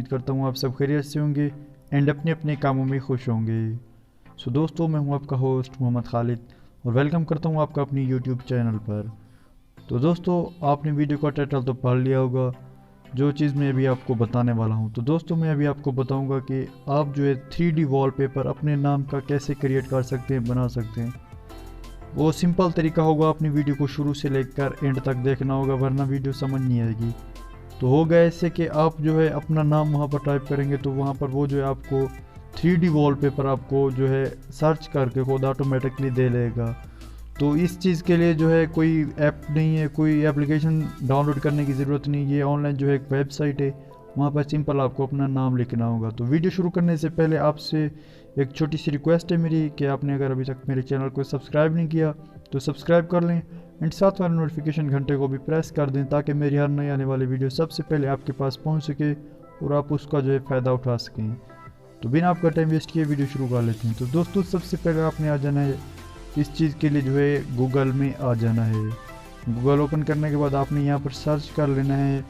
उम्मीद करता हूँ आप सब खैरियत से होंगे एंड अपने अपने कामों में खुश होंगे। सो दोस्तों, मैं हूँ आपका होस्ट मोहम्मद खालिद और वेलकम करता हूँ आपका अपनी यूट्यूब चैनल पर। तो दोस्तों, आपने वीडियो का टाइटल तो पढ़ लिया होगा, जो चीज़ मैं अभी आपको बताने वाला हूँ। तो दोस्तों, मैं अभी आपको बताऊँगा कि आप जो है 3D वॉलपेपर अपने नाम का कैसे क्रिएट कर सकते हैं, बना सकते हैं। वो सिंपल तरीका होगा, अपनी वीडियो को शुरू से लेकर एंड तक देखना होगा, वरना वीडियो समझ नहीं आएगी। तो होगा ऐसे कि आप जो है अपना नाम वहाँ पर टाइप करेंगे तो वहाँ पर वो जो है आपको 3D वॉलपेपर आपको जो है सर्च करके खुद ऑटोमेटिकली दे लेगा। तो इस चीज़ के लिए जो है कोई ऐप नहीं है, कोई एप्लीकेशन डाउनलोड करने की ज़रूरत नहीं। ये ऑनलाइन जो है एक वेबसाइट है, वहाँ पर सिंपल आपको अपना नाम लिखना होगा। तो वीडियो शुरू करने से पहले आपसे एक छोटी सी रिक्वेस्ट है मेरी कि आपने अगर अभी तक मेरे चैनल को सब्सक्राइब नहीं किया तो सब्सक्राइब कर लें एंड साथ वाले नोटिफिकेशन घंटे को भी प्रेस कर दें, ताकि मेरी हर नई आने वाली वीडियो सबसे पहले आपके पास पहुंच सके और आप उसका जो है फ़ायदा उठा सकें। तो बिना आपका टाइम वेस्ट किए वीडियो शुरू कर लेते हैं। तो दोस्तों, सबसे पहले आपने आ जाना है, इस चीज़ के लिए जो है गूगल में आ जाना है। गूगल ओपन करने के बाद आपने यहाँ पर सर्च कर लेना है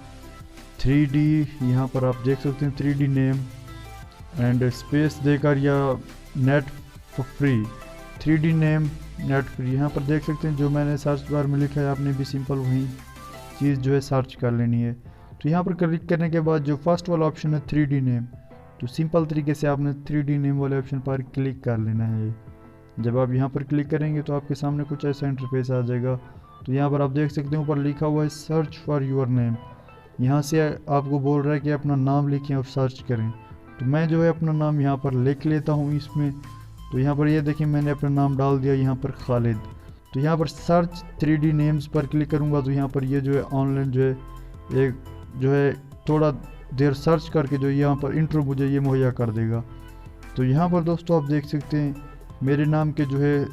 3D। यहाँ पर आप देख सकते हैं 3D नेम एंड स्पेस देकर या net free 3D name net free. यहाँ पर देख सकते हैं जो मैंने सर्च बार में लिखा है, आपने भी सिंपल वही चीज़ जो है सर्च कर लेनी है। तो यहाँ पर क्लिक करने के बाद जो फर्स्ट वाला ऑप्शन है 3D नेम, तो सिंपल तरीके से आपने 3D नेम वाले ऑप्शन पर क्लिक कर लेना है। जब आप यहाँ पर क्लिक करेंगे तो आपके सामने कुछ ऐसा इंटरफेस आ जाएगा। तो यहाँ पर आप देख सकते हैं ऊपर लिखा हुआ है सर्च फॉर योर नेम। यहाँ से आपको बोल रहा है कि अपना नाम लिखें और सर्च करें। तो मैं जो है अपना नाम यहाँ पर लिख लेता हूँ इसमें। तो यहाँ पर ये देखिए मैंने अपना नाम डाल दिया यहाँ पर खालिद। तो यहाँ पर सर्च 3D नेम्स पर क्लिक करूँगा तो यहाँ पर ये जो है ऑनलाइन जो है एक जो है थोड़ा देर सर्च करके जो यहाँ पर इंट्रो मुझे ये मुहैया कर देगा। तो यहाँ पर दोस्तों आप देख सकते हैं मेरे नाम के जो है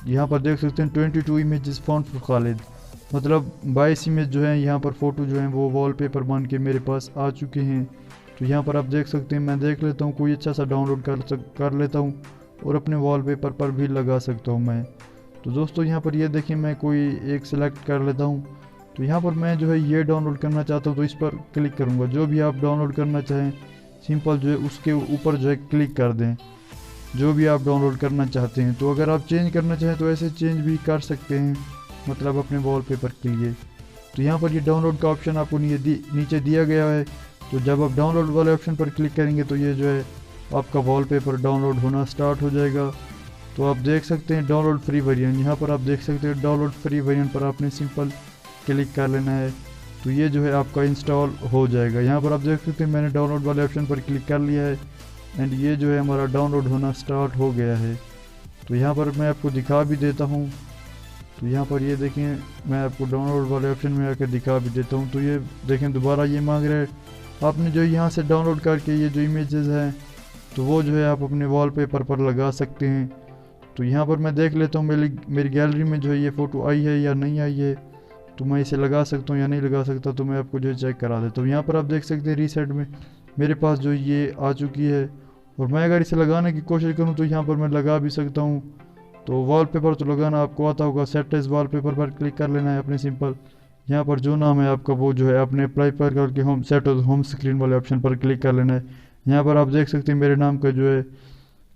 यहाँ पर देख सकते हैं 22 इमेजेस फाउंड फॉर खालिद, मतलब 22 इमेज जो है यहाँ पर फ़ोटो जो है वो वॉलपेपर बन के मेरे पास आ चुके हैं। तो यहाँ पर आप देख सकते हैं, मैं देख लेता हूँ कोई अच्छा सा डाउनलोड कर लेता हूँ और अपने वॉलपेपर पर भी लगा सकता हूँ मैं। तो दोस्तों यहाँ पर ये देखिए मैं कोई एक सिलेक्ट कर लेता हूँ। तो यहाँ पर मैं जो है ये डाउनलोड करना चाहता हूँ तो इस पर क्लिक करूँगा। जो भी आप डाउनलोड करना चाहें सिंपल जो है उसके ऊपर जो है क्लिक कर दें, जो भी आप डाउनलोड करना चाहते हैं। तो अगर आप चेंज करना चाहें तो ऐसे चेंज भी कर सकते हैं, मतलब अपने वॉलपेपर के लिए। तो यहाँ पर ये डाउनलोड का ऑप्शन आपको नीचे दिया गया है। तो जब आप डाउनलोड वाले ऑप्शन पर क्लिक करेंगे तो ये जो है आपका वॉलपेपर डाउनलोड होना स्टार्ट हो जाएगा। तो आप देख सकते हैं डाउनलोड फ्री वेरिएंट, यहाँ पर आप देख सकते हैं डाउनलोड फ्री वेरिएंट पर आपने सिंपल क्लिक कर लेना है। तो ये जो है आपका इंस्टॉल हो जाएगा। यहाँ पर आप देख सकते हैं मैंने डाउनलोड वाले ऑप्शन पर क्लिक कर लिया है एंड ये जो है हमारा डाउनलोड होना स्टार्ट हो गया है। तो यहाँ पर मैं आपको दिखा भी देता हूँ। तो यहाँ पर ये देखें मैं आपको डाउनलोड वाले ऑप्शन में आकर दिखा भी देता हूँ। तो ये देखें दोबारा ये मांग रहा है आपने जो यहाँ से डाउनलोड करके ये जो इमेजेस हैं तो वो जो है आप अपने वॉलपेपर पर लगा सकते हैं। तो यहाँ पर मैं देख लेता हूँ मेरी गैलरी में जो है ये फ़ोटो आई है या नहीं आई है, तो मैं इसे लगा सकता हूँ या नहीं लगा सकता। तो मैं आपको जो है चेक करा देता हूँ। यहाँ पर आप देख सकते हैं रीसेट में मेरे पास जो ये आ चुकी है और मैं अगर इसे लगाने की कोशिश करूँ तो यहाँ पर मैं लगा भी सकता हूँ। तो वॉलपेपर तो लगाना आपको आता होगा, सेट एज वॉलपेपर पर क्लिक कर लेना है अपने सिंपल। यहाँ पर जो नाम है आपका वो जो है आपने अप्लाई पर करके होम सेट होम स्क्रीन वाले ऑप्शन पर क्लिक कर लेना है। यहाँ पर आप देख सकते हैं मेरे नाम का जो है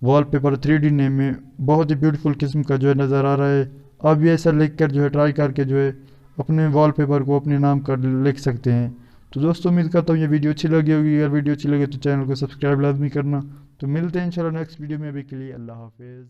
वॉलपेपर 3D नेम में बहुत ही ब्यूटीफुल किस्म का जो है नज़र आ रहा है। आप भी ऐसा लिख कर जो है ट्राई करके जो है अपने वॉलपेपर को अपने नाम का लिख सकते हैं। तो दोस्तों, उम्मीद करता हूँ ये वीडियो अच्छी लगी होगी। अगर वीडियो अच्छी लगे तो चैनल को सब्सक्राइब लाजमी करना। तो मिलते हैं इंशाल्लाह नेक्स्ट वीडियो में। अभी के लिए अल्लाह हाफिज़।